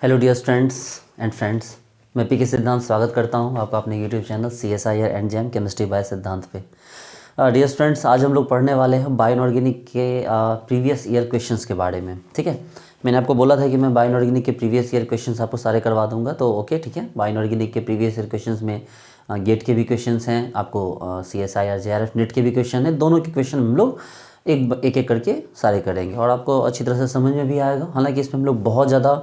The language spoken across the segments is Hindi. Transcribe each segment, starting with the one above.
Hello dear students and friends, मैं पी के सिद्धांत स्वागत करता हूं आपका अपने YouTube channel CSIR and JAM chemistry by Siddhant पे। डियर स्टूडेंट्स, आज हम लोग पढ़ने वाले हैं बायो इनऑर्गेनिक के प्रीवियस ईयर क्वेश्चंस के बारे में। ठीक है, मैंने आपको बोला था कि मैं बायो इनऑर्गेनिक के प्रीवियस ईयर क्वेश्चंस आपको सारे करवा दूंगा, तो ओके ठीक है। बायो इनऑर्गेनिक के प्रीवियस ईयर क्वेश्चंस में गेट के भी क्वेश्चंस हैं, आपको CSIR JRF नेट के भी क्वेश्चन हैं। दोनों के क्वेश्चन हम लोग एक एक करके सारे करेंगे और आपको अच्छी तरह से समझ में भी आएगा। हालांकि इसमें हम लोग बहुत ज़्यादा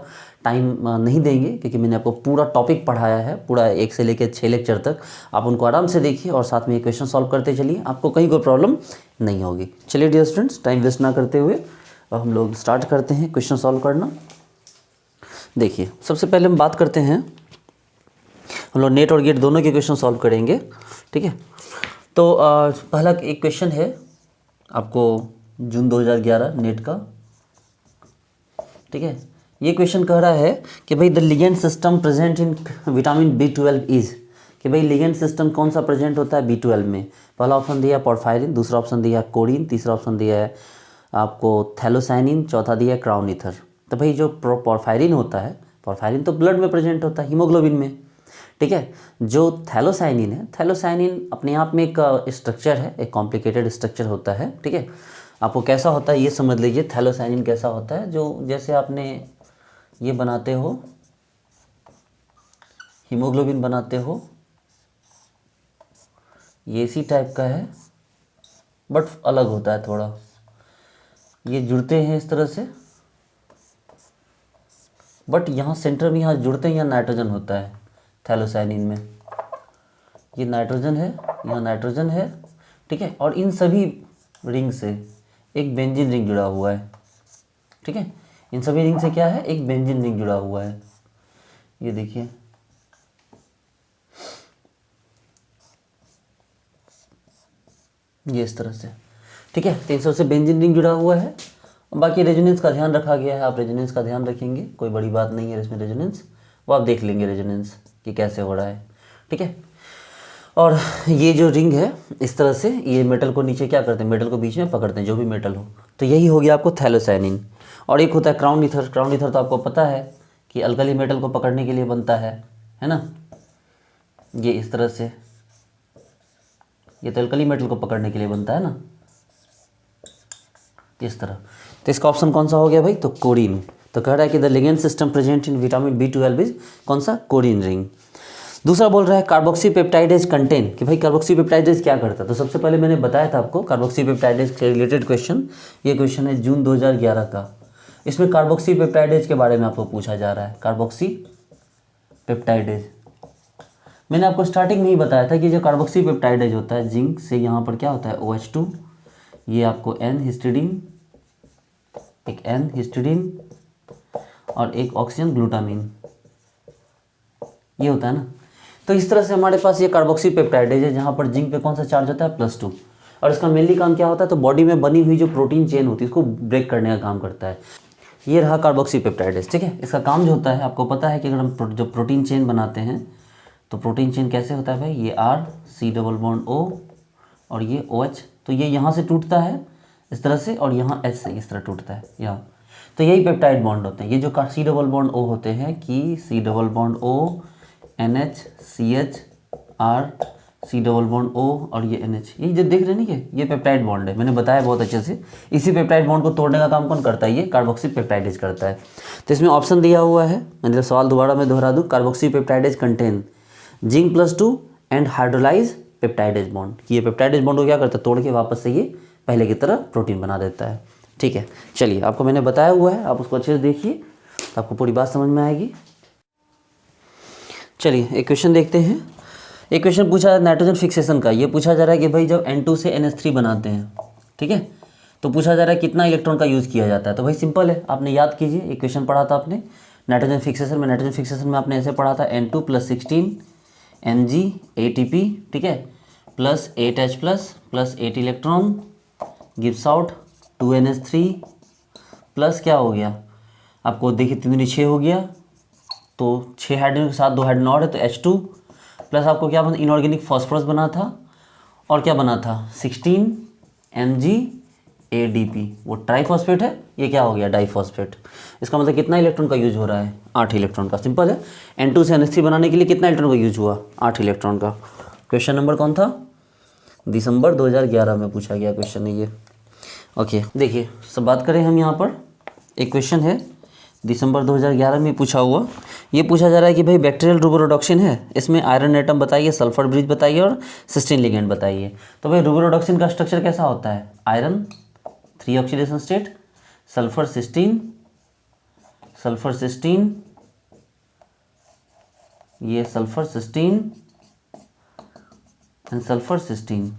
टाइम नहीं देंगे क्योंकि मैंने आपको पूरा टॉपिक पढ़ाया है, पूरा 1 से लेकर 6 लेक्चर तक। आप उनको आराम से देखिए और साथ में ये क्वेश्चन सॉल्व करते चलिए, आपको कहीं कोई प्रॉब्लम नहीं होगी। चलिए डियर स्टूडेंट्स, टाइम वेस्ट ना करते हुए अब हम लोग स्टार्ट करते हैं क्वेश्चन सॉल्व करना। देखिए, सबसे पहले हम बात करते हैं, हम लोग नेट और गेट दोनों के क्वेश्चन सॉल्व करेंगे। ठीक है, तो पहला एक क्वेश्चन है आपको जून 2011 नेट का। ठीक है, ये क्वेश्चन कह रहा है कि भाई the ligand system present in vitamin B12 is, कि भाई लिगेंड सिस्टम कौन सा प्रेजेंट होता है B12 में। पहला ऑप्शन दिया है पोरफायरिन, दूसरा ऑप्शन दिया है कोरिन, तीसरा ऑप्शन दिया है आपको थैलोसाइनिन, चौथा दिया है क्राउन ईथर। तो भाई जो पोरफायरिन होता है, पोरफायरिन तो ब्लड में प्रेजेंट होता है, हीमोग्लोबिन में। ठीक है, जो थैलोसाइनिन है, थैलोसाइनिन अपने आप में एक स्ट्रक्चर है, एक कॉम्प्लिकेटेड स्ट्रक्चर होता है। ठीक है, आपको कैसा होता है ये समझ लीजिए। थैलोसाइनिन कैसा होता है, जो जैसे आपने ये बनाते हो, हीमोग्लोबिन बनाते हो, ये इसी टाइप का है बट अलग होता है थोड़ा। ये जुड़ते हैं इस तरह से, बट यहाँ सेंटर में यहाँ जुड़ते हैं, यहाँ नाइट्रोजन होता है थैलोसाइनिन में। ये नाइट्रोजन है, यहाँ नाइट्रोजन है। ठीक है, और इन सभी रिंग से एक बेंजीन रिंग जुड़ा हुआ है। ठीक है, इन सभी रिंग से क्या है, एक बेंजीन रिंग जुड़ा हुआ है। ये देखिए, ये इस तरह से। ठीक है, तो इन सबसे बेंजीन रिंग जुड़ा हुआ है। बाकी रेजोनेंस का ध्यान रखा गया है, आप रेजोनेंस का ध्यान रखेंगे, कोई बड़ी बात नहीं है इसमें। रेजोनेंस वो आप देख लेंगे, रेजोनेंस कि कैसे हो रहा है। ठीक है, और ये जो रिंग है इस तरह से, ये मेटल को नीचे क्या करते हैं, मेटल को बीच में पकड़ते हैं, जो भी मेटल हो। तो यही हो गया आपको थैलोसाइनिन। और एक होता है क्राउन ईथर। क्राउन ईथर तो आपको पता है कि अल्कली मेटल को पकड़ने के लिए बनता है ना। ये इस तरह से, ये तो अल्कली मेटल को पकड़ने के लिए बनता है ना, इस तरह। तो इसका ऑप्शन कौन सा हो गया भाई, तो कोरिन। तो कह रहा है कि the ligand system present in vitamin B12 is कौन सा, कोरिन रिंग। दूसरा बोल रहा है कार्बोक्सी पेप्टाइडेज कंटेन, कि भाई कार्बोक्सी पेप्टाइडेज क्या करता है। तो सबसे पहले मैंने बताया था आपको कार्बोक्सी पेप्टाइडेज के रिलेटेड क्वेश्चन। ये क्वेश्चन है जून 2011 का। इसमें कार्बोक्सी पेप्टाइडेज के बारे में आपको पूछा जा रहा है। कार्बोक्सी पेप्टाइडेज मैंने आपको स्टार्टिंग में ही बताया था कि जो कार्बोक्सी पेप्टाइडेज होता है, जिंक से यहाँ पर क्या होता है OH2, ये आपको N हिस्टिडीन, एक N हिस्टिडीन और एक ऑक्सीजन ग्लूटामिन, ये होता है ना। तो इस तरह से हमारे पास ये कार्बोक्सी पेप्टाइडेज है, जहाँ पर जिंक पे कौन सा चार्ज होता है, +2। और इसका मेनली काम क्या होता है, तो बॉडी में बनी हुई जो प्रोटीन चेन होती है उसको ब्रेक करने का काम करता है। ये रहा कार्बोक्सी पेप्टाइडेज। ठीक है, इसका काम जो होता है, आपको पता है कि अगर हम जो प्रोटीन चेन बनाते हैं, तो प्रोटीन चेन कैसे होता है भाई, ये R C++O और ये OH। तो ये यहाँ से टूटता है इस तरह से, और यहाँ H से इस तरह टूटता है यहाँ। तो यही पेप्टाइड बॉन्ड होते हैं। ये जो C++O होते हैं कि C++O NH CH R C++O और ये NH, ये जो देख रहे हैं ना, ये पेप्टाइड बॉन्ड है। मैंने बताया बहुत अच्छे से। इसी पेप्टाइड बॉन्ड को तोड़ने का काम कौन करता है, ये कार्बोक्सी पेप्टाइडेज करता है। तो इसमें ऑप्शन दिया हुआ है, मैंने सवाल दोबारा मैं दोहरा दूँ, carboxy peptidase contain zinc +2 and hydrolyse peptidase bond. कि ये पेप्टाइडेज बॉन्ड को क्या करता है, तोड़ के वापस से ये पहले की तरह प्रोटीन बना देता है। ठीक है, चलिए, आपको मैंने बताया हुआ है, आप उसको अच्छे से देखिए तो आपको पूरी बात समझ में आएगी। चलिए एक क्वेश्चन देखते हैं। एक क्वेश्चन पूछा है नाइट्रोजन फिक्सेशन का। ये पूछा जा रहा है कि भाई जब N2 से NH3 बनाते हैं, ठीक है, तो पूछा जा रहा है कितना इलेक्ट्रॉन का यूज़ किया जाता है। तो भाई सिंपल है, आपने याद कीजिए, एक क्वेश्चन पढ़ा था आपने नाइट्रोजन फिक्सेशन में। नाइट्रोजन फिक्सेशन में आपने ऐसे पढ़ा था N2 + 16 Mg ATP, ठीक है, plus 8H plus 8 electron gives out 2NH3 plus क्या हो गया आपको, देखिए 3 दूनी 6 हो गया, तो 6 हाइड्रोजन के साथ 2 हाइड्रोजन और है, तो H2 प्लस आपको क्या बना, इनऑर्गेनिक फॉस्फोरस बना था, और क्या बना था 16 Mg ADP, वो ट्राइफॉस्फेट है, ये क्या हो गया डाइफॉस्फेट। इसका मतलब कितना इलेक्ट्रॉन का यूज हो रहा है, 8 इलेक्ट्रॉन का। सिंपल है, N2 से NH3 बनाने के लिए कितना इलेक्ट्रॉन का यूज हुआ, 8 इलेक्ट्रॉन का। क्वेश्चन नंबर कौन था, दिसंबर 2011 में पूछा गया क्वेश्चन है ये। ओके देखिए, सब बात करें हम यहाँ पर, एक क्वेश्चन है दिसंबर 2011 में पूछा हुआ। ये पूछा जा रहा है कि भाई बैक्टीरियल रूबोरोडॉक्सिन है, इसमें आयरन एटम बताइए, सल्फर ब्रिज बताइए और सिस्टीन लिगेंड बताइए। तो भाई रूबोरोडॉक्सिन का स्ट्रक्चर कैसा होता है, iron 3 oxidation state, sulphur cysteine, ये sulphur cysteine and sulphur cysteine.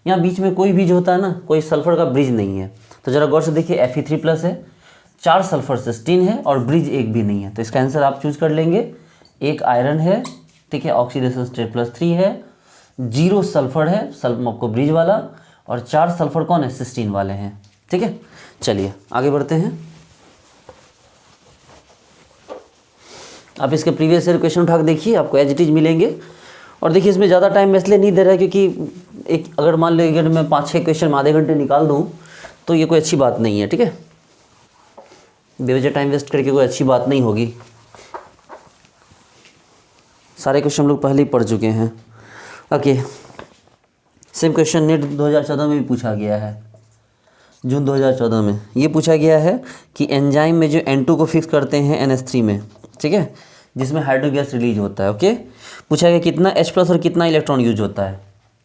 यहाँ बीच में कोई बीज होता है ना, कोई सल्फर का ब्रिज नहीं है। तो जरा गौर से देखिए, Fe3+ है, 4 सल्फर सिस्टीन है और ब्रिज एक भी नहीं है। तो इसका आंसर आप चूज कर लेंगे, एक आयरन है, ठीक है, ऑक्सीडेशन स्टेट +3 है, 0 सल्फर है, आपको ब्रिज वाला, और 4 सल्फर कौन है, सिस्टीन वाले हैं। ठीक है, चलिए आगे बढ़ते हैं। आप इसके प्रीवियस ईयर क्वेश्चन उठा के देखिए, आपको एज इट इज मिलेंगे। और देखिए इसमें ज़्यादा टाइम मैं इसलिए नहीं दे रहा है क्योंकि एक अगर मान लो अगर मैं 5-6 क्वेश्चन में आधे घंटे निकाल दूँ तो ये कोई अच्छी बात नहीं है। ठीक है, बेवजह टाइम वेस्ट करके कोई अच्छी बात नहीं होगी। सारे क्वेश्चन हम लोग पहले ही पढ़ चुके हैं। ओके, सेम क्वेश्चन नेट 2014 में भी पूछा गया है, जून 2014 में ये पूछा गया है कि एंजाइम में जो N2 को फिक्स करते हैं NH3 में, ठीक है, जिसमें हाइड्रो गैस रिलीज होता है। ओके, पूछा गया कितना H+ और कितना इलेक्ट्रॉन यूज होता है।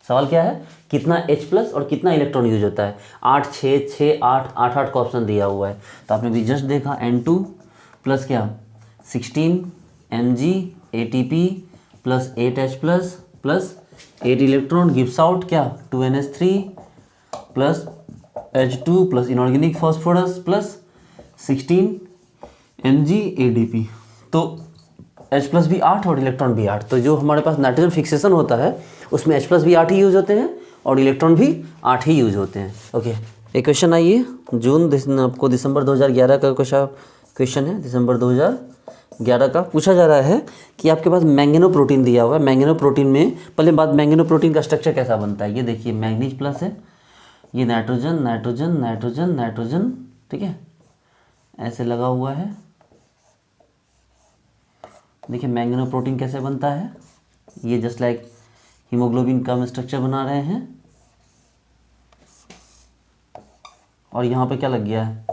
सवाल क्या है, कितना H+ और कितना इलेक्ट्रॉन यूज होता है। 8, 6, 6, 8, 8, 8 का ऑप्शन दिया हुआ है। तो आपने भी जस्ट देखा, N2 प्लस क्या 16 Mg ATP plus 8H+ plus 8 electron gives out क्या 2NH3 plus H2 plus inorganic phosphorus plus 16 Mg ADP। तो H+ भी 8 और इलेक्ट्रॉन भी 8। तो जो हमारे पास नाइट्रोजन फिक्सेशन होता है उसमें H+ भी 8 ही यूज होते हैं और इलेक्ट्रॉन भी 8 ही यूज होते हैं। ओके, एक क्वेश्चन आइए, आपको दिसंबर 2011 का क्वेश्चन है, दिसंबर 2011 का पूछा जा रहा है कि आपके पास मैंगनो प्रोटीन दिया हुआ है। मैंगनो प्रोटीन में पहले बात, मैंगनो प्रोटीन का स्ट्रक्चर कैसा बनता है। ये देखिए, मैग्नीज प्लस है, ये नाइट्रोजन नाइट्रोजन नाइट्रोजन नाइट्रोजन, ठीक है, ऐसे लगा हुआ है। देखिए मैंगनो प्रोटीन कैसे बनता है, ये जस्ट लाइक हीमोग्लोबिन का हम स्ट्रक्चर बना रहे हैं। और यहाँ पे क्या लग गया है,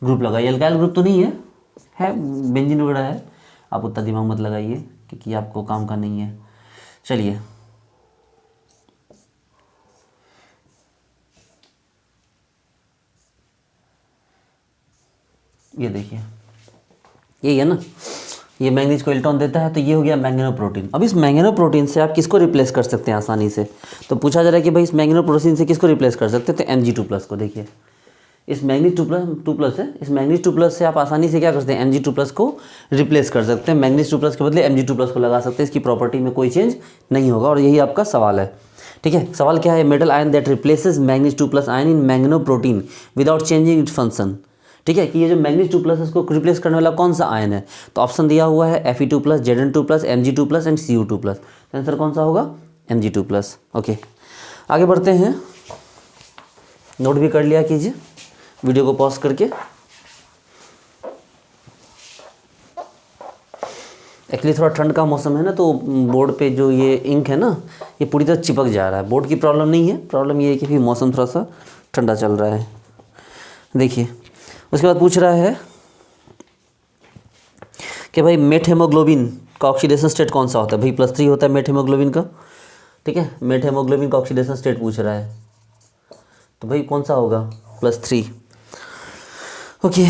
ग्रुप लगा। ये एल्काइल ग्रुप तो नहीं है बेंजीन वगैरह है। आप उतना दिमाग मत लगाइए क्योंकि आपको काम का नहीं है। चलिए ये देखिए, यही है ना, ये मैंगनीज को इलेक्ट्रॉन देता है, तो ये हो गया मैंगनो प्रोटीन। अब इस मैंगनो प्रोटीन से आप किसको रिप्लेस कर सकते हैं आसानी से। तो पूछा जा रहा है कि भाई इस मैंगनो प्रोटीन से किसको रिप्लेस कर सकते हैं, तो Mg2+ को। देखिए इस मैंगनीज 2+ है, इस मैंगनीज 2+ से आप आसानी से क्या कर सकते हैं, Mg2+ को रिप्लेस कर सकते हैं। मैंगनीज 2+ के बदले Mg2+ को लगा सकते हैं, इसकी प्रॉपर्टी में कोई चेंज नहीं होगा। और यही आपका सवाल है। ठीक है, सवाल क्या है, metal ion that replaces manganese 2+ ion in mangano protein without changing its function. ठीक है, कि ये जो मैंगनीज 2+ इसको रिप्लेस करने वाला कौन सा आयन है। तो ऑप्शन दिया हुआ है Fe2+, Zn2+, Mg2+ and Cu2+। Answer कौन सा होगा, Mg2+। ओके, आगे बढ़ते हैं। नोट भी कर लिया कीजिए वीडियो को पॉज करके। एक्चुअली थोड़ा ठंड का मौसम है ना, तो बोर्ड पे जो ये इंक है ना, ये पूरी तरह चिपक जा रहा है। बोर्ड की प्रॉब्लम नहीं है, प्रॉब्लम ये है कि भी मौसम थोड़ा सा ठंडा चल रहा है। देखिए उसके बाद पूछ रहा है कि भाई मेट हेमोग्लोबिन का ऑक्सीडेशन स्टेट कौन सा होता है। भाई +3 होता है मेट हेमोग्लोबिन का। ठीक है, मेट हेमोग्लोबिन का ऑक्सीडेशन स्टेट पूछ रहा है, तो भाई कौन सा होगा, +3। ओके,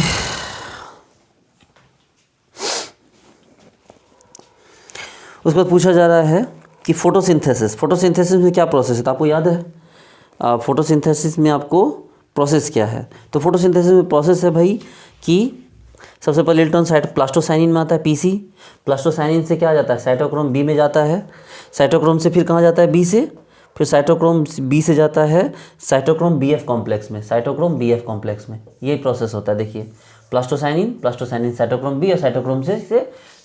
उसके बाद पूछा जा रहा है कि फोटोसिंथेसिस में क्या प्रोसेस है। तो आपको याद है फोटोसिंथेसिस में आपको प्रोसेस क्या है। तो फोटोसिंथेसिस में प्रोसेस है भाई कि सबसे पहले इलेक्ट्रॉन प्लास्टोसाइनिन में आता है PC। प्लास्टोसाइनिन से क्या आ जाता है, साइटोक्रोम B में जाता है। साइटोक्रोम से फिर कहाँ जाता है, B से, फिर साइटोक्रोम B से जाता है साइटोक्रोम BF कॉम्प्लेक्स में, साइटोक्रोम BF कॉम्प्लेक्स में। यही प्रोसेस होता है। देखिए प्लास्टोसाइनिन साइटोक्रोम B और साइटोक्रोम से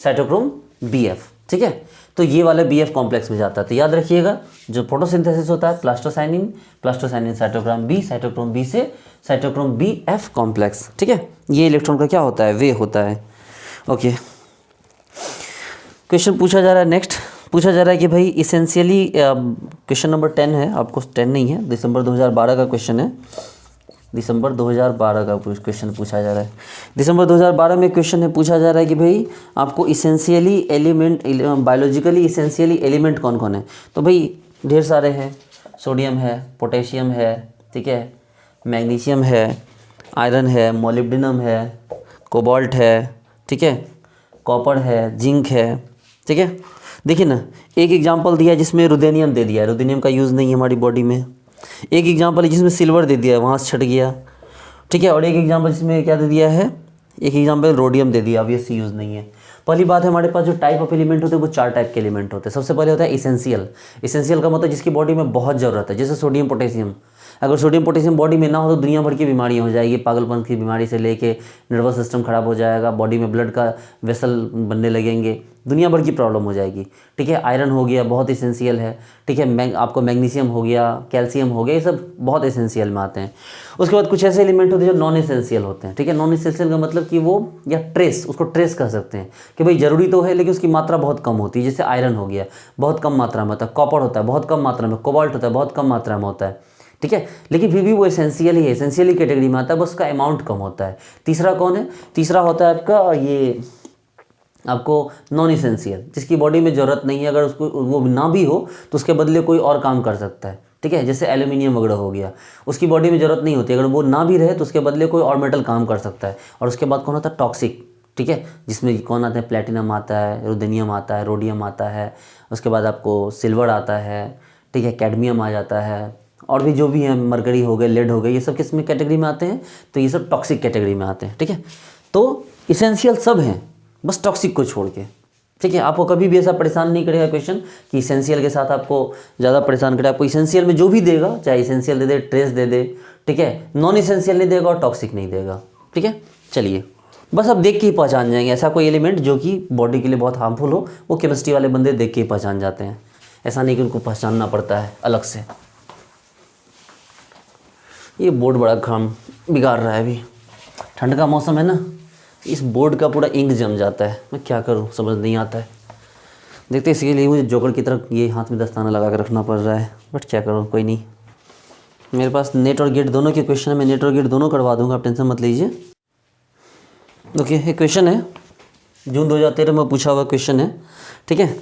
साइटोक्रोम BF। ठीक है, तो ये वाला BF कॉम्प्लेक्स में जाता है। तो याद रखिएगा जो फोटोसिंथेसिस होता है plastocyanin cytochrome B, cytochrome B से साइटोक्रोम BF कॉम्प्लेक्स, ठीक है, ये इलेक्ट्रॉन का क्या होता है, वे होता है। ओके, क्वेश्चन पूछा जा रहा है, नेक्स्ट पूछा जा रहा है कि भाई इसेंशियली, क्वेश्चन नंबर 10 है, आपको 10 नहीं है, दिसंबर 2012 का क्वेश्चन है, दिसंबर 2012 का क्वेश्चन पूछा जा रहा है। दिसंबर 2012 में क्वेश्चन है, पूछा जा रहा है कि भाई आपको essentially element, biologically essentially element कौन कौन है। तो भाई ढेर सारे हैं, सोडियम है, पोटेशियम है, ठीक है, मैग्नीशियम है, आयरन है, मोलिब्डेनम है, कोबाल्ट है, ठीक है, कॉपर है, जिंक है, ठीक है। देखिए ना, एक एग्जांपल दिया है जिसमें रुदेनियम दे दिया है, रुदेनियम का यूज़ नहीं है हमारी बॉडी में। एक एग्जांपल है जिसमें सिल्वर दे दिया है, वहाँ से छट गया, ठीक है। और एक एग्जांपल जिसमें क्या दे दिया है, एक एग्जांपल रोडियम दे दिया, ऑब्वियसली यूज़ नहीं है। पहली बात है, हमारे पास जो टाइप ऑफ एलिमेंट होते हैं वो 4 टाइप के एलिमेंट होते हैं। सबसे पहले होता है इसेंशियल। इसेंशियल का मतलब जिसकी बॉडी में बहुत ज़रूरत है, जैसे सोडियम पोटेशियम। अगर सोडियम पोटेशियम बॉडी में ना हो तो दुनिया भर की बीमारियां हो जाएगी, पागलपन की बीमारी से लेके नर्वस सिस्टम खराब हो जाएगा, बॉडी में ब्लड का वेसल बनने लगेंगे, दुनिया भर की प्रॉब्लम हो जाएगी, ठीक है। आयरन हो गया, बहुत इसेंशियल है, ठीक है। आपको मैग्नीशियम हो गया, कैल्शियम हो गया, ये सब बहुत इसेंशियल में आते हैं। उसके बाद कुछ ऐसे एलिमेंट होते हैं जो नॉन इसेंशियल होते हैं, ठीक है। नॉन इसेंशियल का मतलब कि वो या ट्रेस, उसको ट्रेस कर सकते हैं कि भाई ज़रूरी तो है लेकिन उसकी मात्रा बहुत कम होती है। जैसे आयरन हो गया, बहुत कम मात्रा में होता है, कॉपर होता है बहुत कम मात्रा में, कोबाल्ट होता है बहुत कम मात्रा में होता है, ठीक है, लेकिन फिर भी वो एसेंशियल ही है, एसेंशियल कैटेगरी में आता है, बस उसका अमाउंट कम होता है। तीसरा कौन है, तीसरा होता है आपका ये आपको नॉन इसेंशियल, जिसकी बॉडी में ज़रूरत नहीं है, अगर उसको वो ना भी हो तो उसके बदले कोई और काम कर सकता है, ठीक है। जैसे एल्यूमिनियम वगैरह हो गया, उसकी बॉडी में ज़रूरत नहीं होती, अगर वो ना भी रहे तो उसके बदले कोई और मेटल काम कर सकता है। और उसके बाद कौन होता है, टॉक्सिक, ठीक है, जिसमें कौन आता है, प्लेटिनम आता है, रुदेनियम आता है, रोडियम आता है, उसके बाद आपको सिल्वर आता है, ठीक है, कैडमियम आ जाता है, और भी जो भी है, मरकरी हो गए, लेड हो गए, ये सब किस में कैटेगरी में आते हैं, तो ये सब टॉक्सिक कैटेगरी में आते हैं, ठीक है। तो इसेंशियल सब हैं, बस टॉक्सिक को छोड़ के, ठीक है। आपको कभी भी ऐसा परेशान नहीं करेगा क्वेश्चन कि इसेंशियल के साथ आपको ज़्यादा परेशान करे। आपको इसेंशियल में जो भी देगा, चाहे इसेंशियल दे दे, ट्रेस दे दे, ठीक है, नॉन इसेंशियल नहीं देगा और टॉक्सिक नहीं देगा, ठीक है। चलिए, बस आप देख के ही पहचान जाएंगे, ऐसा कोई एलिमेंट जो कि बॉडी के लिए बहुत हार्मफुल हो, वो केमिस्ट्री वाले बंदे देख के ही पहचान जाते हैं, ऐसा नहीं कि उनको पहचानना पड़ता है अलग से। ये बोर्ड बड़ा काम बिगाड़ रहा है, अभी ठंड का मौसम है ना, इस बोर्ड का पूरा इंक जम जाता है, मैं क्या करूं समझ नहीं आता है। देखते इसके लिए मुझे जोकर की तरफ ये हाथ में दस्ताना लगा कर रखना पड़ रहा है, बट क्या करूं, कोई नहीं। मेरे पास नेट और गेट दोनों के क्वेश्चन है, मैं नेट और गेट दोनों करवा दूंगा, आप टेंशन मत लीजिए। ओके, एक क्वेश्चन है जून 2013 में पूछा हुआ क्वेश्चन है, ठीक है।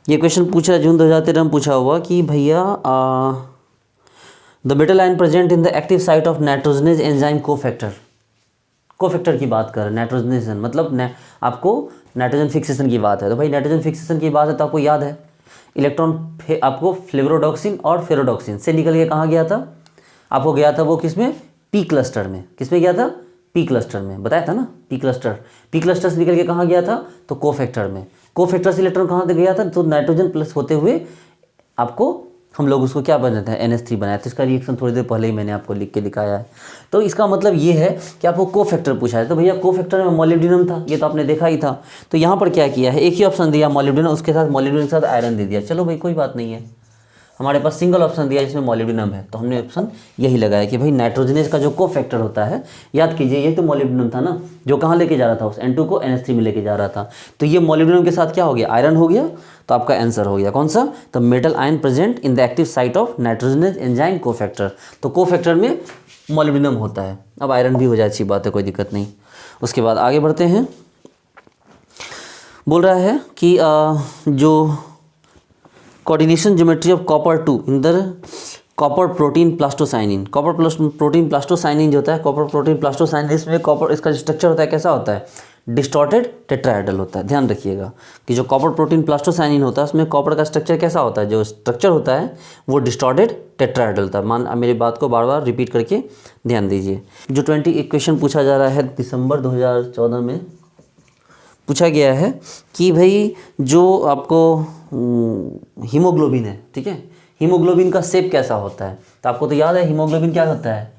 ये क्वेश्चन पूछा है जून 2013 में पूछा हुआ कि भैया the metal ion present in the active site of nitrogenase enzyme cofactor, cofactor की बात कर, नाइट्रोजनेशन मतलब आपको नाइट्रोजन फिक्सेशन की बात है। तो भाई नाइट्रोजन फिक्सेशन की बात है तो आपको याद है इलेक्ट्रॉन आपको फ्लेवरोडॉक्सिन और फेरोडॉक्सिन से निकल के कहाँ गया था, आपको गया था वो किसमें, पी क्लस्टर में। किसमें गया था, पी क्लस्टर में, बताया था ना, पी क्लस्टर। पी क्लस्टर से निकल के कहाँ गया था, तो कोफैक्टर में। कोफैक्टर से इलेक्ट्रॉन कहाँ से गया था, तो नाइट्रोजन प्लस होते हुए आपको हम लोग उसको क्या बनाते हैं, NH3 बनाया। तो इसका रिएक्शन थोड़ी देर पहले ही मैंने आपको लिख के दिखाया है। तो इसका मतलब ये है कि आपको कोफैक्टर पूछा है, तो भैया कोफैक्टर में मोलिब्डेनम था, ये तो आपने देखा ही था। तो यहाँ पर क्या किया है, एक ही ऑप्शन दिया मोलिब्डेनम, उसके साथ मोलिब्डेनम के साथ आयरन दे दिया। चलो भाई कोई बात नहीं है, हमारे पास सिंगल ऑप्शन दिया जिसमें मोलिब्डेनम है, तो हमने ऑप्शन यही लगाया कि भाई नाइट्रोजनेज का जो कोफैक्टर होता है, याद कीजिए ये तो मोलिब्डेनम था ना, जो कहाँ लेके जा रहा था, उस N2 को NH3 में लेके जा रहा था। तो ये मोलिब्डेनम के साथ क्या हो गया, आयरन हो गया। तो आपका आंसर हो गया कौन सा, तो metal ion present in the active site of nitrogenase enzyme cofactor. तो कोफैक्टर में मोलिब्डेनम होता है, अब आयरन भी हो जाए, अच्छी बात है, कोई दिक्कत नहीं। उसके बाद आगे बढ़ते हैं, बोल रहा है कि जो coordination geometry of copper 2 in the copper protein plastocyanin, copper protein plastocyanin जो होता है, कॉपर प्रोटीन प्लास्टोसाइनिन, इसमें कॉपर, इसका जो स्ट्रक्चर होता है कैसा होता है, डिस्टॉर्टेड टेट्राहेड्रल होता है। ध्यान रखिएगा कि जो कॉपर प्रोटीन प्लास्टोसाइनिन होता है उसमें कॉपर का स्ट्रक्चर कैसा होता है, जो स्ट्रक्चर होता है वो डिस्टॉर्टेड टेट्राहेड्रल होता है। मेरी बात को बार बार रिपीट करके ध्यान दीजिए। जो 21 क्वेश्चन पूछा जा रहा है दिसंबर 2014 में पूछा गया है कि भाई जो आपको हीमोग्लोबिन है, ठीक है, हीमोग्लोबिन का शेप कैसा होता है। तो आपको तो याद है हीमोग्लोबिन क्या होता है,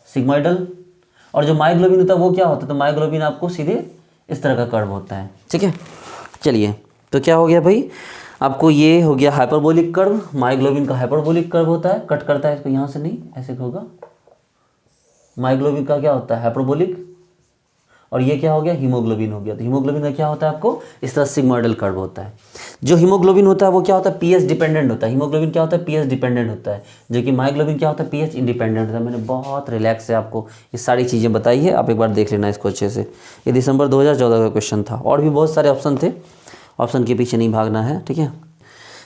सिग्मोइडल, और जो मायोग्लोबिन होता है वो क्या होता है, तो मायोग्लोबिन आपको सीधे इस तरह का कर्व होता है, ठीक है। चलिए तो क्या हो गया भाई, आपको ये हो गया हाइपरबोलिक कर्व, मायोग्लोबिन का हाइपरबोलिक कर्व होता है, कट करता है इसको यहाँ से, नहीं ऐसे होगा। मायोग्लोबिन का क्या होता है, हाइपरबोलिक, और ये क्या हो गया, हीमोग्लोबिन हो गया। तो हीमोग्लोबिन का क्या होता है आपको, इस तरह सिग्मोइडल कर्व होता है। जो हीमोग्लोबिन होता है वो क्या होता है, पीएच डिपेंडेंट होता है। हीमोग्लोबिन क्या होता है, पीएच डिपेंडेंट होता है, जो कि मायोग्लोबिन क्या होता है, पीएच इंडिपेंडेंट होता है। मैंने बहुत रिलैक्स से आपको ये सारी चीज़ें बताई है, आप एक बार देख लेना इसको अच्छे से। ये दिसंबर 2014 का क्वेश्चन था, और भी बहुत सारे ऑप्शन थे, ऑप्शन के पीछे नहीं भागना है, ठीक है।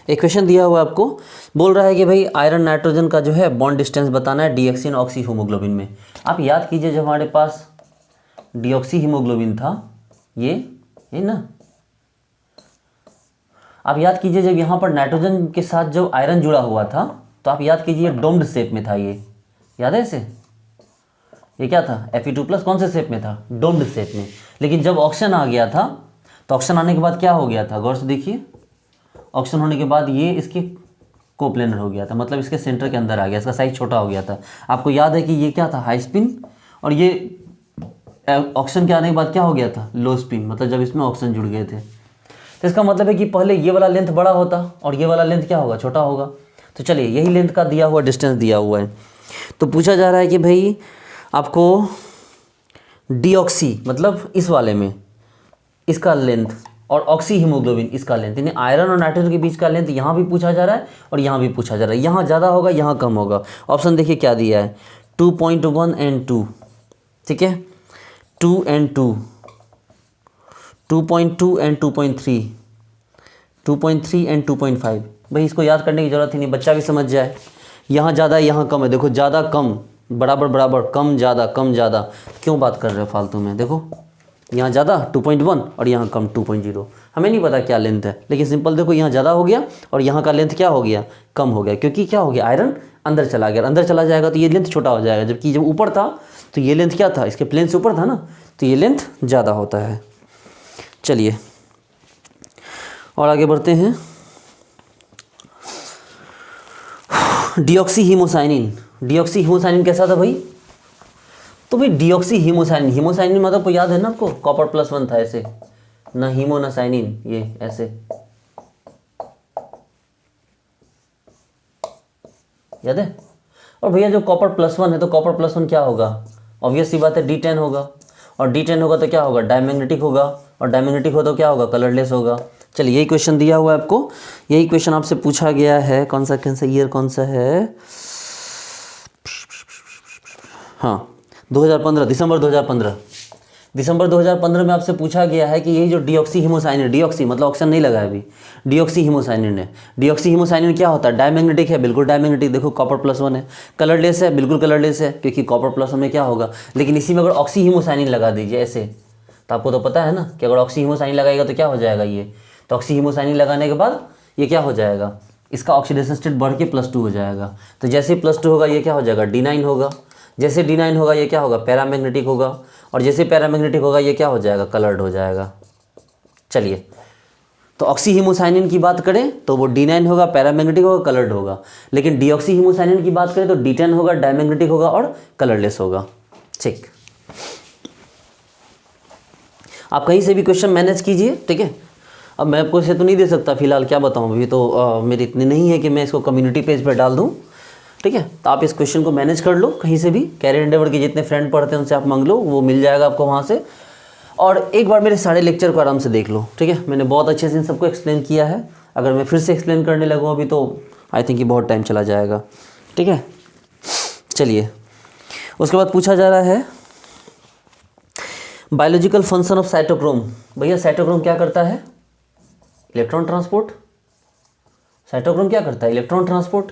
एक क्वेश्चन दिया हुआ आपको, बोल रहा है कि भाई आयरन नाइट्रोजन का जो है बॉन्ड डिस्टेंस बताना है डीऑक्सी ऑक्सी हीमोग्लोबिन में। आप याद कीजिए जब हमारे पास डीऑक्सी हीमोग्लोबिन था, ये ना, आप याद कीजिए जब यहाँ पर नाइट्रोजन के साथ जो आयरन जुड़ा हुआ था, तो आप याद कीजिए डोम्ड शेप में था, ये याद है इसे, ये क्या था, Fe2+ कौन से शेप में था, डोम्ड शेप में। लेकिन जब ऑक्सीजन आ गया था, तो ऑक्सीजन आने के बाद क्या हो गया था, गौर से देखिए, ऑक्सीजन होने के बाद ये इसके कोप्लेनर हो गया था, मतलब इसके सेंटर के अंदर आ गया, इसका साइज छोटा हो गया था। आपको याद है कि ये क्या था, हाई स्पिन, और ये ऑक्सीजन के आने के बाद क्या हो गया था, लो स्पिन, मतलब जब इसमें ऑक्सीजन जुड़ गए थे। तो इसका मतलब है कि पहले ये वाला लेंथ बड़ा होता और ये वाला लेंथ क्या होगा, छोटा होगा। तो चलिए यही लेंथ का दिया हुआ डिस्टेंस दिया हुआ है। तो पूछा जा रहा है कि भाई आपको डीऑक्सी मतलब इस वाले में इसका लेंथ, और ऑक्सी हीमोग्लोबिन इसका लेंथ, यानी आयरन और नाइट्रोजन के बीच का लेंथ यहाँ भी पूछा जा रहा है और यहाँ भी पूछा जा रहा है। यहाँ ज़्यादा होगा, यहाँ कम होगा। ऑप्शन देखिए क्या दिया है, 2.1 and 2, ठीक है, 2 and 2, 2.2 and 2.3, 2.3 and 2.5। भाई इसको याद करने की ज़रूरत ही नहीं, बच्चा भी समझ जाए। यहाँ ज़्यादा यहाँ कम है, देखो ज़्यादा कम बराबर बराबर, कम ज़्यादा, क्यों बात कर रहे हो फालतू में। देखो यहाँ ज़्यादा 2.1 और यहाँ कम 2.0। हमें नहीं पता क्या लेंथ है, लेकिन सिंपल देखो यहाँ ज़्यादा हो गया और यहाँ का लेंथ क्या हो गया, कम हो गया, क्योंकि क्या हो गया, आयरन अंदर चला गया। अंदर चला जाएगा तो ये लेंथ छोटा हो जाएगा, जबकि जब ऊपर था तो ये लेंथ क्या था, इसके प्लेन से ऊपर था ना, तो ये लेंथ ज़्यादा होता है। चलिए और आगे बढ़ते हैं। डीऑक्सी हीमोसाइनिन कैसा था भाई, तो भाई डीऑक्सी हीमोसाइनिन मतलब को याद है ना आपको, कॉपर +1 था ऐसे, ना हीमो ना साइनिन, ये ऐसे याद है। और भैया जो कॉपर +1 है, तो कॉपर +1 क्या होगा, ऑब्वियस सी बात है D10 होगा, और D10 होगा तो क्या होगा, डायमैग्नेटिक होगा, और डायमैग्नेटिक हो तो क्या होगा, कलरलेस होगा। चलिए यही क्वेश्चन दिया हुआ है आपको, यही क्वेश्चन आपसे पूछा गया है। कौन सा ईयर कौन सा है, हाँ 2015, दिसंबर 2015 में आपसे पूछा गया है कि यही जो डीऑक्सी हीमोसाइनिन, डीऑक्सी मतलब ऑक्सीजन नहीं लगा है अभी, डीऑक्सी हीमोसाइनिन है। डीऑक्सी हीमोसाइनिन क्या होता है, डायमैग्नेटिक है, बिल्कुल डायमैग्नेटिक, देखो कॉपर +1 है, कलरलेस है, बिल्कुल कलरलेस है, क्योंकि कॉपर +1 में क्या होगा। लेकिन इसी में अगर ऑक्सी हीमोसाइनिन लगा दीजिए ऐसे, तो आपको तो पता है ना कि अगर ऑक्सी हीमोसाइनिन लगाएगा तो क्या हो जाएगा, ये तो ऑक्सी हीमोसाइनिन लगाने के बाद ये क्या हो जाएगा, इसका ऑक्सीडेशन स्टेट बढ़ के +2 हो जाएगा। तो जैसे ही +2 होगा ये क्या हो जाएगा, D9 होगा, जैसे D9 होगा ये क्या होगा, पैरामैग्नेटिक होगा, और जैसे पैरामैग्नेटिक होगा ये क्या हो जाएगा, कलर्ड हो जाएगा। चलिए तो ऑक्सी हीमोसाइनिन की बात करें तो वो D9 होगा, पैरामैग्नेटिक होगा, कलर्ड होगा। लेकिन डीऑक्सी हीमोसाइनिन की बात करें तो D10 होगा, डायमैग्नेटिक होगा और कलरलेस होगा। ठीक, आप कहीं से भी क्वेश्चन मैनेज कीजिए, ठीक है। अब मैं आपको इसे तो नहीं दे सकता फिलहाल, क्या बताऊँ, अभी तो मेरी इतनी नहीं है कि मैं इसको कम्युनिटी पेज पर डाल दूँ, ठीक है। तो आप इस क्वेश्चन को मैनेज कर लो कहीं से भी, कैरियर एंडेवर के जितने फ्रेंड पढ़ते हैं उनसे आप मांग लो, वो मिल जाएगा आपको वहाँ से। और एक बार मेरे सारे लेक्चर को आराम से देख लो, ठीक है। मैंने बहुत अच्छे से इन सबको एक्सप्लेन किया है, अगर मैं फिर से एक्सप्लेन करने लगूँ अभी तो आई थिंक कि बहुत टाइम चला जाएगा, ठीक है। चलिए उसके बाद पूछा जा रहा है बायोलॉजिकल फंक्शन ऑफ साइटोक्रोम। भैया साइटोक्रोम क्या करता है, इलेक्ट्रॉन ट्रांसपोर्ट। साइटोक्रोम क्या करता है, इलेक्ट्रॉन ट्रांसपोर्ट।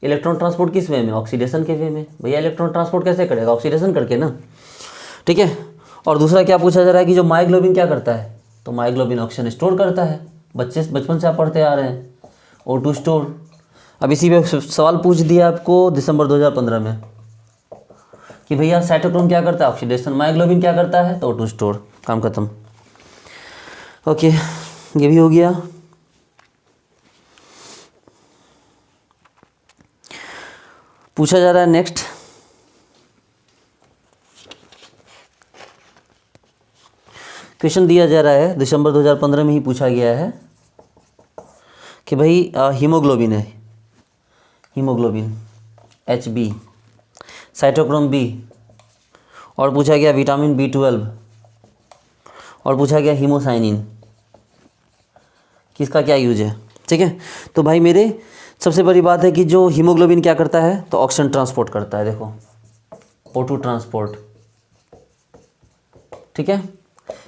इलेक्ट्रॉन ट्रांसपोर्ट किस वे में, ऑक्सीडेशन के वे में। भैया इलेक्ट्रॉन ट्रांसपोर्ट कैसे करेगा, ऑक्सीडेशन करके ना, ठीक है। और दूसरा क्या पूछा जा रहा है कि जो मायोग्लोबिन क्या करता है, तो मायोग्लोबिन ऑक्सीजन स्टोर करता है, बचपन से आप पढ़ते आ रहे हैं, O2 स्टोर। अब इसी पे सवाल पूछ दिया आपको दिसंबर 2015 में कि भैया साइटोक्रोम क्या करता है, ऑक्सीडेशन, मायोग्लोबिन क्या करता है, तो O2 स्टोर, काम खत्म। ओके ये भी हो गया। पूछा जा रहा है नेक्स्ट, क्वेश्चन दिया जा रहा है, दिसंबर 2015 में ही पूछा गया है। कि भाई हीमोग्लोबिन है, हीमोग्लोबिन HB, साइटोक्रोम B, और पूछा गया विटामिन B12, और पूछा गया हीमोसाइनिन, किसका क्या यूज है। ठीक है, तो भाई मेरे सबसे बड़ी बात है कि जो हीमोग्लोबिन क्या करता है, तो ऑक्सीजन ट्रांसपोर्ट करता है, देखो O2 ट्रांसपोर्ट। ठीक है,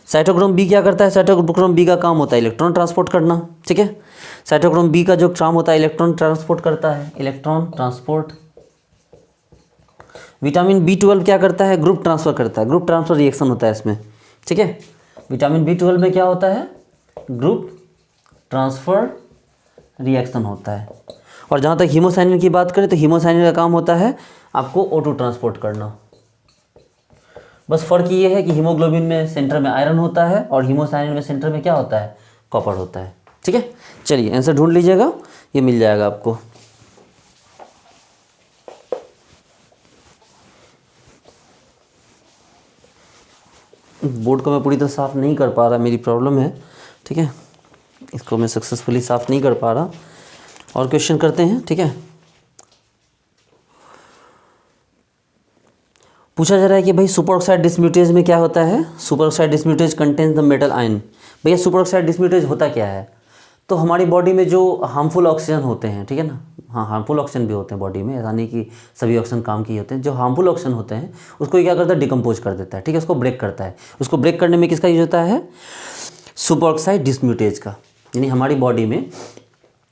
साइटोक्रोम B क्या करता है, साइटोक्रोम B का काम होता है इलेक्ट्रॉन ट्रांसपोर्ट करना। ठीक है, साइटोक्रोम B का जो काम होता है इलेक्ट्रॉन ट्रांसपोर्ट करता है, इलेक्ट्रॉन ट्रांसपोर्ट। विटामिन B12 क्या करता है, ग्रुप ट्रांसफर करता है, ग्रुप ट्रांसफर रिएक्शन होता है इसमें। ठीक है, विटामिन B12 में क्या होता है, ग्रुप ट्रांसफर रिएक्शन होता है। और जहाँ तक हीमोसाइनिन की बात करें तो हीमोसाइनिन का काम होता है आपको O2 ट्रांसपोर्ट करना। बस फ़र्क ये है कि हीमोग्लोबिन में सेंटर में आयरन होता है और हीमोसाइनिन में सेंटर में क्या होता है, कॉपर होता है। ठीक है, चलिए आंसर ढूंढ लीजिएगा, ये मिल जाएगा आपको। बोर्ड को मैं पूरी तरह साफ़ नहीं कर पा रहा, मेरी प्रॉब्लम है। ठीक है, इसको मैं सक्सेसफुली साफ़ नहीं कर पा रहा। और क्वेश्चन करते हैं। ठीक है, पूछा जा रहा है कि भाई सुपर ऑक्साइड डिस्म्यूटेज में क्या होता है, super oxide dismutase contains the metal ion. भैया सुपर ऑक्साइड डिस्म्यूटेज होता क्या है, तो हमारी बॉडी में जो हार्मफुल ऑक्सीजन होते हैं, ठीक है ना, हाँ हार्मफुल ऑक्सीजन भी होते हैं बॉडी में, ऐसा नहीं कि सभी ऑक्सीजन काम की होते हैं। जो हार्मफुल ऑक्सीजन होते हैं उसको क्या करता है, डिकम्पोज कर देता है। ठीक है, उसको ब्रेक करता है। उसको ब्रेक करने में किसका यूज होता है, सुपर ऑक्साइड डिस्म्यूटेज का। यानी हमारी बॉडी में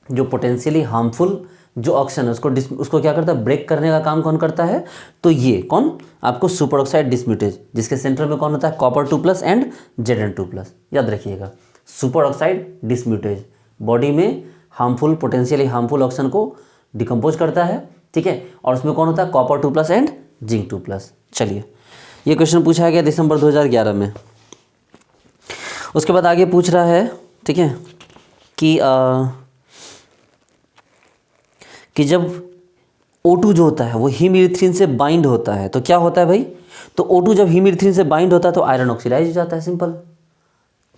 जो पोटेंशियली हार्मफुल जो ऑक्सीजन है उसको क्या करता है, ब्रेक करने का काम कौन करता है, तो ये कौन, आपको सुपर ऑक्साइड डिस्म्यूटेज, जिसके सेंटर में कौन होता है, कॉपर 2+ एंड Zn2+। याद रखिएगा, सुपर ऑक्साइड डिस्म्यूटेज बॉडी में हार्मफुल, पोटेंशियली हार्मफुल ऑक्सीजन को डिकम्पोज करता है। ठीक है, और उसमें कौन होता है, कॉपर 2+ एंड Zn2+। चलिए, ये क्वेश्चन पूछा गया दिसंबर 2011 में। उसके बाद आगे पूछ रहा है, ठीक है, कि जब O2 जो होता है वो हीमइरिथ्रिन से बाइंड होता है तो क्या होता है भाई, तो O2 जब हीमइरिथ्रिन से बाइंड होता है तो आयरन ऑक्सीडाइज हो जाता है। सिंपल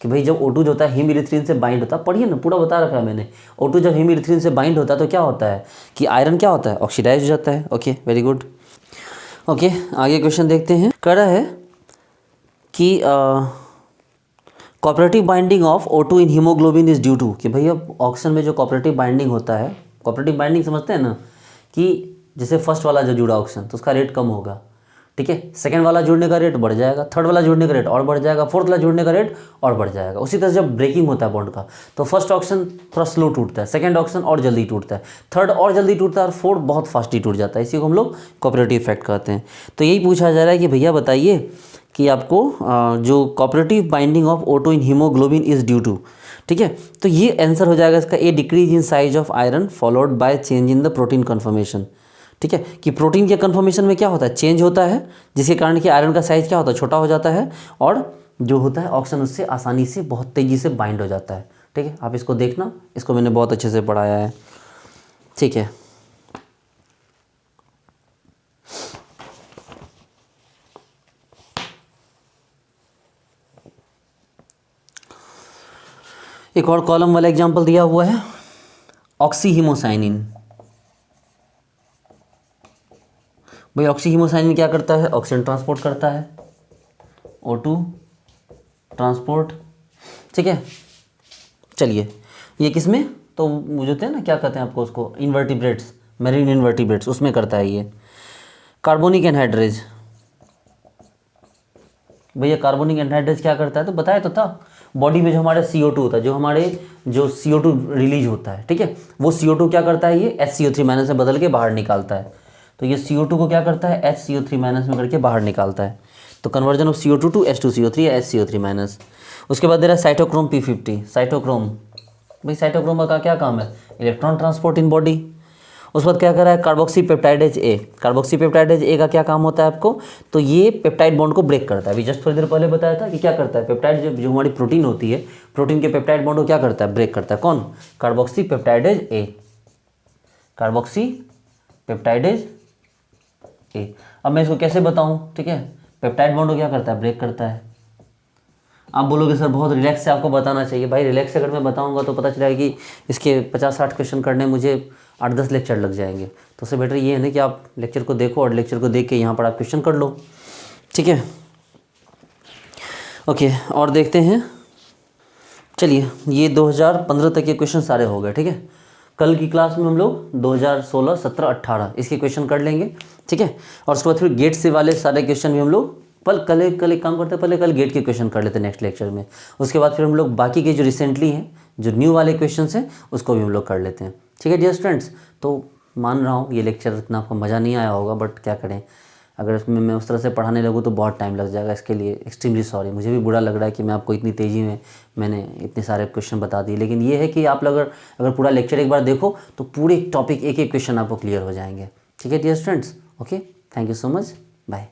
कि भाई जब O2 जो होता है हीमइरिथ्रिन से बाइंड होता है, पढ़िए ना, पूरा बता रखा है मैंने। O2 जब हीमइरिथ्रिन से बाइंड होता है तो क्या होता है कि आयरन क्या होता है, ऑक्सीडाइज हो जाता है। Okay, very good. ओके, आगे क्वेश्चन देखते हैं। कह रहा है कि cooperative binding of O2 in haemoglobin is due to, कि भाई अब ऑक्सीजन में जो कोऑपरेटिव बाइंडिंग होता है, कोऑपरेटिव बाइंडिंग समझते हैं ना, कि जैसे फर्स्ट वाला जो जुड़ा ऑक्सीजन तो उसका रेट कम होगा। ठीक है, सेकंड वाला जुड़ने का रेट बढ़ जाएगा, थर्ड वाला जुड़ने का रेट और बढ़ जाएगा, फोर्थ वाला जुड़ने का रेट और बढ़ जाएगा। उसी तरह जब ब्रेकिंग होता है बॉन्ड का तो फर्स्ट ऑक्सीजन थोड़ा स्लो टूटता है, सेकंड ऑक्सीजन और जल्दी टूटता है, थर्ड और जल्दी टूटता है, और फोर्थ बहुत फास्ट ही टूट जाता है। इसी को हम लोग कोऑपरेटिव इफेक्ट कहते हैं। तो यही पूछा जा रहा है कि भैया बताइए कि आपको जो cooperative binding of O2 in haemoglobin is due to. ठीक है, तो ये आंसर हो जाएगा इसका, a decrease in size of iron followed by change in the protein conformation. ठीक है, कि प्रोटीन के कन्फर्मेशन में क्या होता है, चेंज होता है, जिसके कारण कि आयरन का साइज क्या होता है, छोटा हो जाता है, और जो होता है ऑक्सीजन उससे आसानी से बहुत तेज़ी से बाइंड हो जाता है। ठीक है, आप इसको देखना, इसको मैंने बहुत अच्छे से पढ़ाया है। ठीक है, एक और कॉलम वाला एग्जांपल दिया हुआ है, ऑक्सीहीमोसाइनिन। भाई ऑक्सीहीमोसाइनिन क्या करता है, ऑक्सीजन ट्रांसपोर्ट करता है, O2 ट्रांसपोर्ट। ठीक है, चलिए ये किस में, तो वो जो थे ना, क्या कहते हैं आपको उसको, इन्वर्टिब्रेट्स, मेरीन इन्वर्टिब्रेट्स, उसमें करता है ये। कार्बोनिक एनहाइड्रेज, भैया कार्बोनिक एनहाइड्रेज क्या करता है, तो बताया तो था, बॉडी में जो हमारे CO2 होता है, जो CO2 रिलीज होता है, ठीक है, वो CO2 क्या करता है, ये HCO3- में बदल के बाहर निकालता है। तो ये CO2 को क्या करता है, HCO3- में करके बाहर निकालता है। तो conversion of CO2 to H2CO3 या HCO3-। उसके बाद दे रहा है साइटोक्रोम P50। साइटोक्रोम, भाई साइटोक्रोम का क्या काम है, इलेक्ट्रॉन ट्रांसपोर्ट इन बॉडी। उस बाद क्या कर रहा है, कार्बोक्सी पेप्टाइडेज ए। कार्बोक्सी पेप्टाइडेज ए का क्या काम होता है आपको, तो ये पेप्टाइड बॉन्ड को ब्रेक करता है। अभी जस्ट थोड़ी देर पहले बताया था कि क्या करता है, पेप्टाइड जो हमारी प्रोटीन होती है, प्रोटीन के पेप्टाइड बॉन्ड को क्या करता है, ब्रेक करता है। कौन, कार्बोक्सी पेप्टाइडेज ए, कार्बोक्सी पेप्टाइडेज ए। अब मैं इसको कैसे बताऊं, ठीक है, पेप्टाइड बॉन्ड को क्या करता है, ब्रेक करता है। आप बोलोगे सर बहुत रिलैक्स से आपको बताना चाहिए। भाई रिलैक्स से अगर मैं बताऊंगा तो पता चलेगा कि इसके 50-60 क्वेश्चन करने मुझे 8-10 लेक्चर लग जाएंगे। तो उससे बेटर ये है ना कि आप लेक्चर को देखो और लेक्चर को देख के यहाँ पर आप क्वेश्चन कर लो, ठीक है। ओके, और देखते हैं। चलिए, ये 2015 तक के क्वेश्चन सारे हो गए, ठीक है। कल की क्लास में हम लोग 2016, 17, 18 इसके क्वेश्चन कर लेंगे, ठीक है। और उसके बाद फिर गेट से वाले सारे क्वेश्चन भी हम लोग कल एक काम करते हैं, पहले कल गेट के क्वेश्चन कर लेते हैं नेक्स्ट लेक्चर में। उसके बाद फिर हम लोग बाकी के जो रिसेंटली हैं, जो न्यू वाले क्वेश्चन हैं, उसको भी हम लोग कर लेते हैं, ठीक है डियर स्टूडेंट्स। तो मान रहा हूँ ये लेक्चर इतना आपको मज़ा नहीं आया होगा, बट क्या करें, अगर इसमें मैं उस तरह से पढ़ाने लगूँ तो बहुत टाइम लग जाएगा। इसके लिए एक्सट्रीमली सॉरी, मुझे भी बुरा लग रहा है कि मैं आपको इतनी तेज़ी में मैंने इतने सारे क्वेश्चन बता दिए। लेकिन ये है कि आप लोग अगर पूरा लेक्चर एक बार देखो तो पूरे टॉपिक एक एक क्वेश्चन आपको क्लियर हो जाएंगे, ठीक है dear students. Okay, thank you so much, bye.